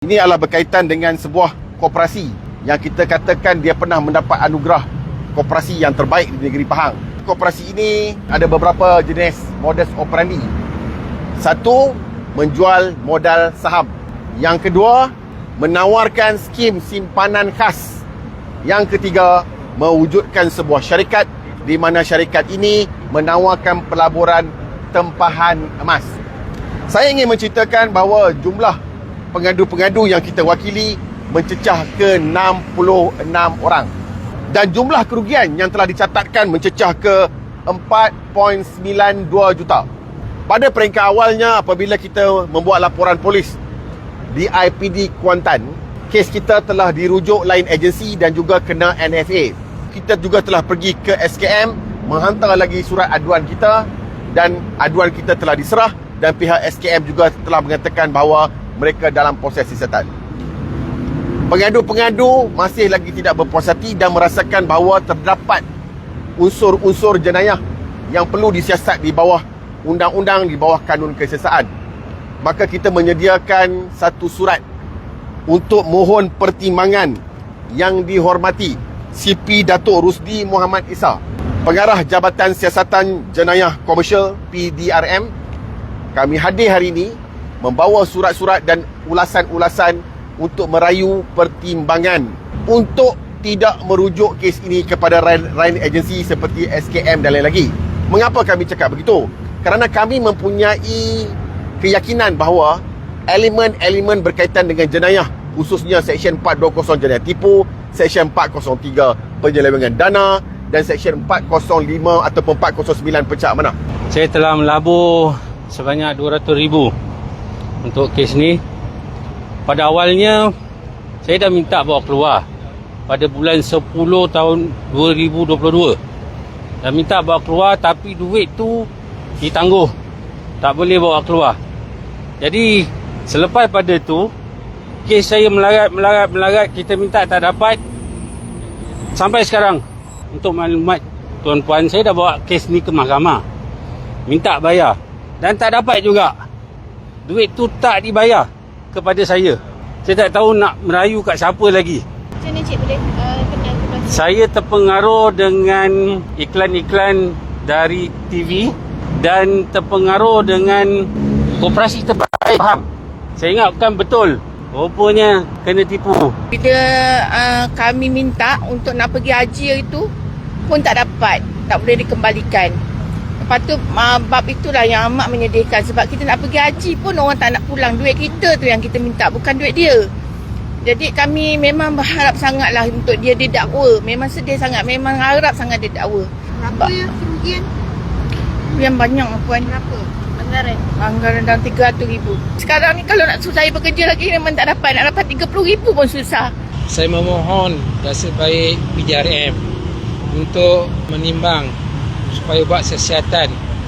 Ini adalah berkaitan dengan sebuah koperasi yang kita katakan dia pernah mendapat anugerah koperasi yang terbaik di negeri Pahang. Koperasi ini ada beberapa jenis modus operandi. Satu, menjual modal saham. Yang kedua, menawarkan skim simpanan khas. Yang ketiga, mewujudkan sebuah syarikat di mana syarikat ini menawarkan pelaburan tempahan emas. Saya ingin menceritakan bahawa jumlah pengadu-pengadu yang kita wakili mencecah ke 66 orang. Dan jumlah kerugian yang telah dicatatkan mencecah ke 4.92 juta. Pada peringkat awalnya, apabila kita membuat laporan polis di IPD Kuantan, kes kita telah dirujuk lain agensi dan juga kena NFA. Kita juga telah pergi ke SKM, menghantar lagi surat aduan kita dan aduan kita telah diserah dan pihak SKM juga telah mengatakan bahawa mereka dalam proses siasatan. Pengadu-pengadu masih lagi tidak berpuas hati dan merasakan bahawa terdapat unsur-unsur jenayah yang perlu disiasat di bawah undang-undang, di bawah kanun kesiasaan. Maka kita menyediakan satu surat untuk mohon pertimbangan yang dihormati CP Datuk Rusdi Muhammad Isa, Pengarah Jabatan Siasatan Jenayah Komersial PDRM. Kami hadir hari ini membawa surat-surat dan ulasan-ulasan untuk merayu pertimbangan untuk tidak merujuk kes ini kepada lain agensi seperti SKM dan lain lagi. Mengapa kami cakap begitu? Kerana kami mempunyai keyakinan bahawa elemen-elemen berkaitan dengan jenayah, khususnya Seksyen 420 jenayah tipu, Seksyen 403 penyelewengan dana dan Seksyen 405 ataupun 409 pencak amanah. Saya telah melabur sebanyak 200,000 untuk kes ni. Pada awalnya saya dah minta bawa keluar pada bulan 10 tahun 2022. Dah minta bawa keluar tapi duit tu ditangguh, tak boleh bawa keluar. Jadi selepas pada tu kes saya melarat, kita minta tak dapat. Sampai sekarang, untuk maklumat tuan-puan, saya dah bawa kes ni ke mahkamah, minta bayar dan tak dapat juga. Duit tu tak dibayar kepada saya. Saya tak tahu nak merayu kat siapa lagi. Macam mana cik boleh kenal koperasi? Saya terpengaruh dengan iklan-iklan dari TV dan terpengaruh dengan koperasi terbaik Pahang. Saya ingat bukan betul. Rupanya kena tipu. Bila kami minta untuk nak pergi haji itu pun tak dapat, tak boleh dikembalikan. Lepas tu bab itulah yang amat menyedihkan. Sebab kita nak pergi haji pun orang tak nak pulang. Duit kita tu yang kita minta, bukan duit dia. Jadi kami memang berharap sangatlah untuk dia didakwa. Memang sedih sangat, memang harap sangat dia dakwa. Berapa ya kerugian? Yang banyak puan. Berapa? Anggaran? Anggaran dalam 300,000. Sekarang ni kalau nak saya bekerja lagi memang tak dapat. Nak dapat 30,000 pun susah. Saya memohon dasar baik PDRM untuk menimbang supaya buat siasatan